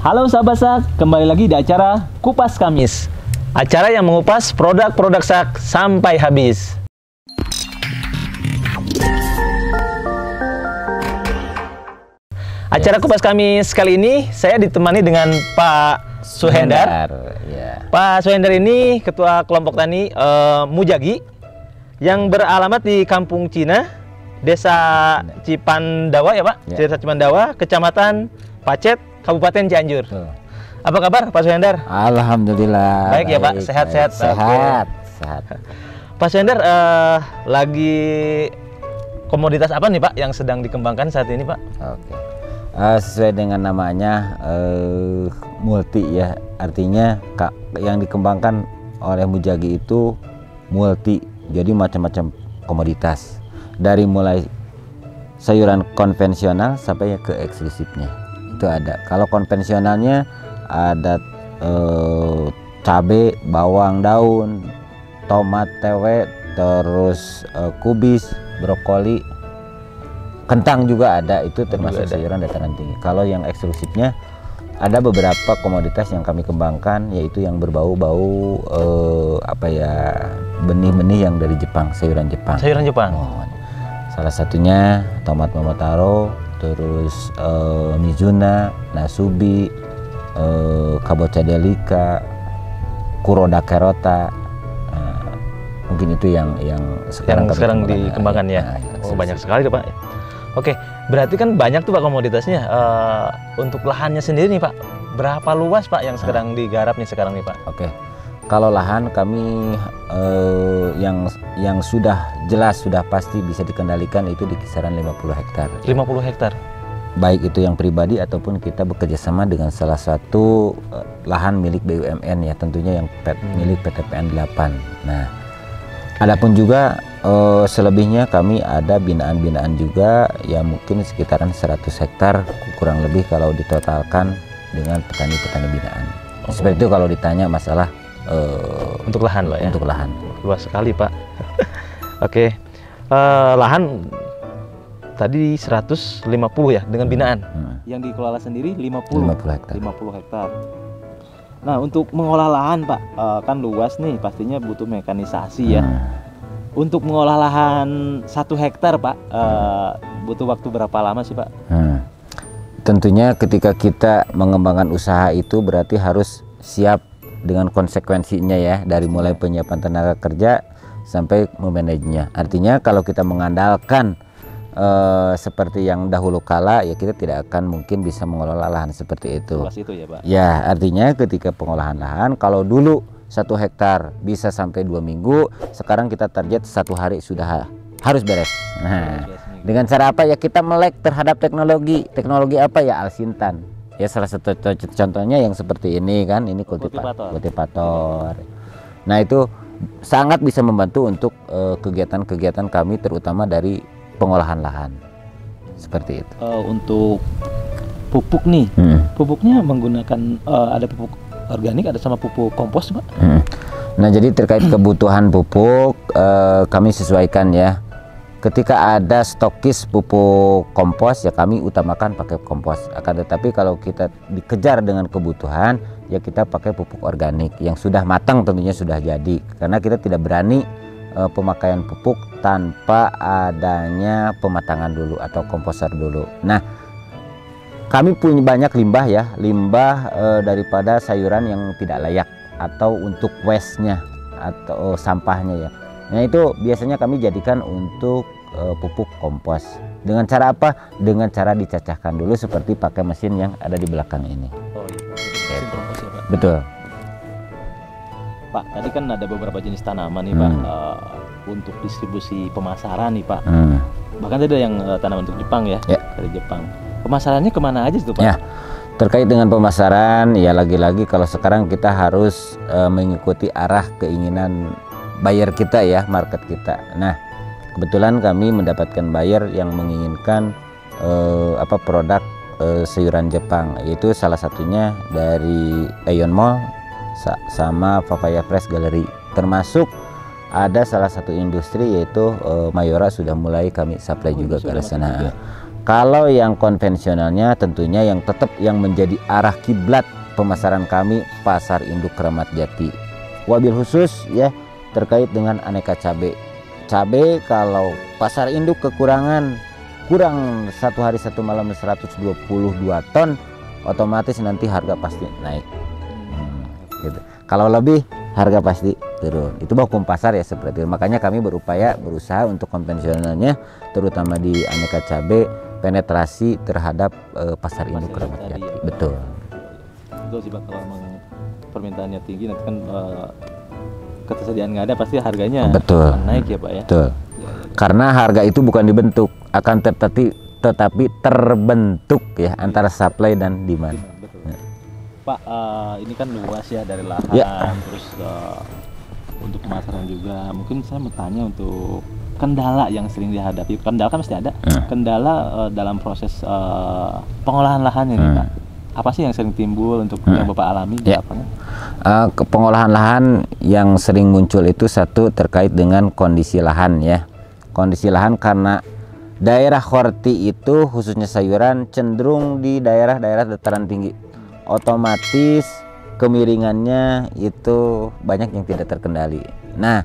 Halo sahabat SAK, kembali lagi di acara Kupas Kamis. Acara yang mengupas produk-produk SAK sampai habis. Acara Kupas Kamis kali ini saya ditemani dengan Pak Suhendar. Ya. Pak Suhendar ini ketua kelompok tani Mujagi yang beralamat di Kampung Cina, Desa Cipandawa ya Pak, Desa Cipandawa, Kecamatan Pacet, Kabupaten Cianjur. Apa kabar Pak Suhendar? Alhamdulillah. Baik ya Pak, sehat-sehat. Sehat. Pak Suhendar, lagi komoditas apa nih Pak yang sedang dikembangkan saat ini Pak? Oke. Sesuai dengan namanya multi ya, artinya yang dikembangkan oleh Mujagi itu multi, jadi macam-macam komoditas dari mulai sayuran konvensional sampai ke eksklusifnya itu ada. Kalau konvensionalnya ada cabai, bawang daun, tomat tewe, terus kubis, brokoli, kentang juga ada, itu termasuk sayuran dataran tinggi. Kalau yang eksklusifnya ada beberapa komoditas yang kami kembangkan, yaitu yang berbau-bau benih-benih yang dari Jepang, sayuran Jepang. Sayuran Jepang. Salah satunya tomat momotaro, terus mizuna, nasubi, kabocha delica, kuroda carota. Mungkin itu yang sekarang dikembangkan ya. Oh, banyak sekali tuh Pak. Oke, berarti kan banyak tuh Pak komoditasnya. Untuk lahannya sendiri nih Pak, berapa luas Pak yang sekarang digarap nih sekarang nih Pak? Oke, kalau lahan kami yang sudah jelas, sudah pasti bisa dikendalikan itu di kisaran 50 hektar. 50 hektar? Baik itu yang pribadi ataupun kita bekerjasama dengan salah satu lahan milik BUMN ya, tentunya yang milik PTPN 8. Nah, adapun juga selebihnya kami ada binaan-binaan juga ya, mungkin sekitaran 100 hektar kurang lebih kalau ditotalkan dengan petani-petani binaan. Seperti itu kalau ditanya masalah untuk lahan Pak ya? Untuk lahan. Luas sekali Pak. Oke, lahan tadi 150 ya dengan binaan. Yang dikelola sendiri 50 hektar. 50 hektar. Nah, untuk mengolah lahan Pak, kan luas nih, pastinya butuh mekanisasi ya. Untuk mengolah lahan 1 hektar Pak, butuh waktu berapa lama sih Pak? Tentunya ketika kita mengembangkan usaha itu berarti harus siap dengan konsekuensinya ya, dari mulai penyiapan tenaga kerja sampai memanajenya. Artinya kalau kita mengandalkan seperti yang dahulu kala ya, kita tidak akan mungkin bisa mengelola lahan seperti itu. Itu ya Pak? Ya, artinya ketika pengolahan lahan, kalau dulu 1 hektar bisa sampai 2 minggu, sekarang kita target 1 hari sudah harus beres. Nah, dengan cara apa ya, kita melek terhadap teknologi apa ya, Alsintan ya, salah satu contohnya yang seperti ini kan, ini kultivator. Nah, itu sangat bisa membantu untuk kegiatan-kegiatan kami, terutama dari pengolahan lahan seperti itu. Untuk pupuk nih, pupuknya menggunakan ada pupuk organik, ada sama pupuk kompos Pak? Nah, jadi terkait kebutuhan pupuk kami sesuaikan ya. Ketika ada stokis pupuk kompos ya kami utamakan pakai kompos. Akan tetapi kalau kita dikejar dengan kebutuhan ya kita pakai pupuk organik yang sudah matang, tentunya sudah jadi. Karena kita tidak berani pemakaian pupuk tanpa adanya pematangan dulu atau komposer dulu. Nah, kami punya banyak limbah ya, limbah daripada sayuran yang tidak layak atau untuk waste-nya atau sampahnya ya. Nah, itu biasanya kami jadikan untuk pupuk kompos. Dengan cara apa? Dengan cara dicacahkan dulu seperti pakai mesin yang ada di belakang ini. Oh iya, mesin kompos ya Pak? Betul. Pak, tadi kan ada beberapa jenis tanaman nih Pak, untuk distribusi pemasaran nih Pak. Bahkan ada yang tanaman untuk Jepang ya, dari Jepang. Pemasarannya kemana aja itu Pak? Ya, terkait dengan pemasaran ya, lagi-lagi kalau sekarang kita harus mengikuti arah keinginan buyer kita ya, market kita. Nah, kebetulan kami mendapatkan buyer yang menginginkan produk sayuran Jepang, yaitu salah satunya dari Aeon Mall sama Papaya Fresh Gallery, termasuk ada salah satu industri yaitu Mayora sudah mulai kami supply juga ke sana. Kalau yang konvensionalnya tentunya yang tetap yang menjadi arah kiblat pemasaran kami pasar induk Kramat Jati. Wabil khusus ya terkait dengan aneka cabai. Cabai kalau pasar induk kekurangan kurang 1 hari 1 malam 122 ton, otomatis nanti harga pasti naik. Gitu. Kalau lebih harga pasti turun. Itu hukum pasar ya seperti itu. Makanya kami berusaha untuk konvensionalnya terutama di aneka cabai penetrasi terhadap pasar induk Kramat Jati. Betul. Betul sih Pak, kalau memang permintaannya tinggi nanti kan ketersediaan nggak ada pasti harganya betul naik ya Pak ya. Betul. Karena harga itu bukan dibentuk, akan tetapi terbentuk ya antara supply dan demand. Betul. Pak, ini kan luas ya dari lahan terus untuk pemasaran juga. Mungkin saya mau tanya untuk kendala yang sering dihadapi. Kendala kan pasti ada. Kendala dalam proses pengolahan lahan ini Pak. Apa sih yang sering timbul untuk yang Bapak alami di lapangan? Pengolahan lahan yang sering muncul itu satu terkait dengan kondisi lahan ya. Kondisi lahan karena daerah horti itu khususnya sayuran cenderung di daerah-daerah dataran tinggi. Otomatis kemiringannya itu banyak yang tidak terkendali. Nah,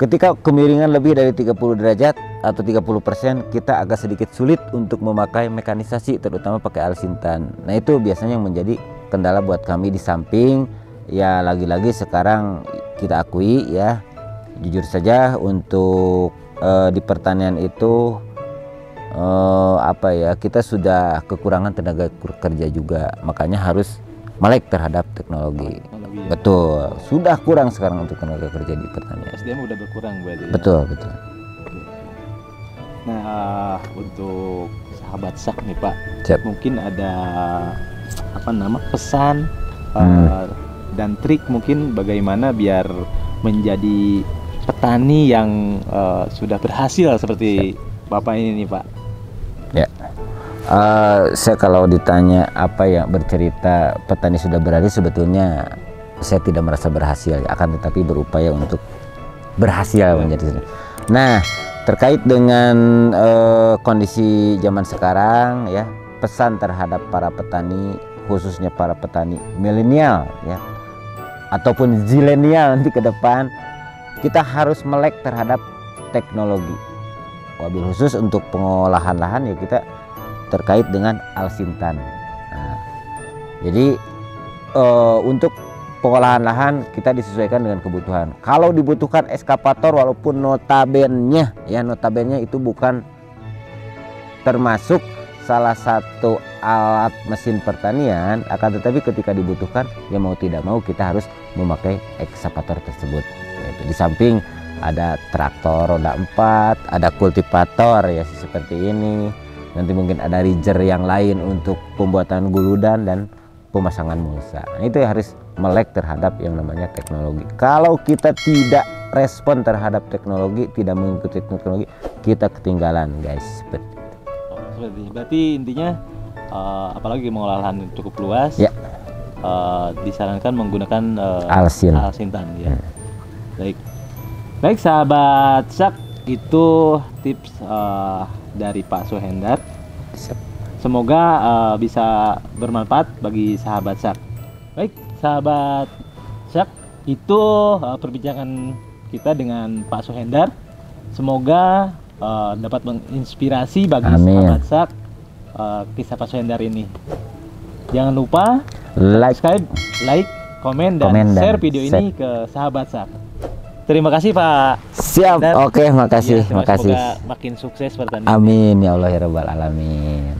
ketika kemiringan lebih dari 30 derajat atau 30%, kita agak sedikit sulit untuk memakai mekanisasi, terutama pakai alat sintan. Nah, itu biasanya yang menjadi kendala buat kami. Di samping ya lagi-lagi sekarang kita akui ya, jujur saja untuk di pertanian itu kita sudah kekurangan tenaga kerja juga, makanya harus melek terhadap teknologi. Betul, sudah kurang sekarang untuk tenaga kerja di pertanian. SDM udah berkurang berarti. Betul, betul. Nah, untuk sahabat sak nih Pak, mungkin ada pesan dan trik mungkin bagaimana biar menjadi petani yang sudah berhasil seperti Bapak ini nih Pak. Ya. Saya kalau ditanya apa yang bercerita petani sudah berhasil, sebetulnya saya tidak merasa berhasil, akan tetapi berupaya untuk berhasil menjadi. Nah, terkait dengan kondisi zaman sekarang ya, pesan terhadap para petani khususnya para petani milenial ya ataupun zilenial nanti ke depan, kita harus melek terhadap teknologi. Wabil khusus untuk pengolahan lahan ya kita terkait dengan alsintan. Nah, jadi untuk pengolahan lahan kita disesuaikan dengan kebutuhan. Kalau dibutuhkan eskavator walaupun notabene itu bukan termasuk salah satu alat mesin pertanian, akan tetapi ketika dibutuhkan ya mau tidak mau kita harus memakai ekskavator tersebut. Di samping ada traktor roda 4, ada kultivator ya seperti ini. Nanti mungkin ada ridger yang lain untuk pembuatan guludan dan pemasangan mulsa. Nah, itu harus melek terhadap yang namanya teknologi. Kalau kita tidak respon terhadap teknologi, tidak mengikuti teknologi, kita ketinggalan guys. Berarti intinya apalagi mengolah lahan cukup luas ya, disarankan menggunakan alsintan ya. Baik sahabat sak, itu tips dari Pak Suhendar. Semoga bisa bermanfaat bagi sahabat sak. Baik sahabat sak, itu perbincangan kita dengan Pak Suhendar. Semoga dapat menginspirasi bagi sahabat sak kisah Pak Suhendar ini. Jangan lupa subscribe, like, komen dan share video ini ke sahabat sak. Terima kasih Pak. Siap. Oke, makasih. Semoga makin sukses pertanian. Amin ya Allah ya Rabbal alamin.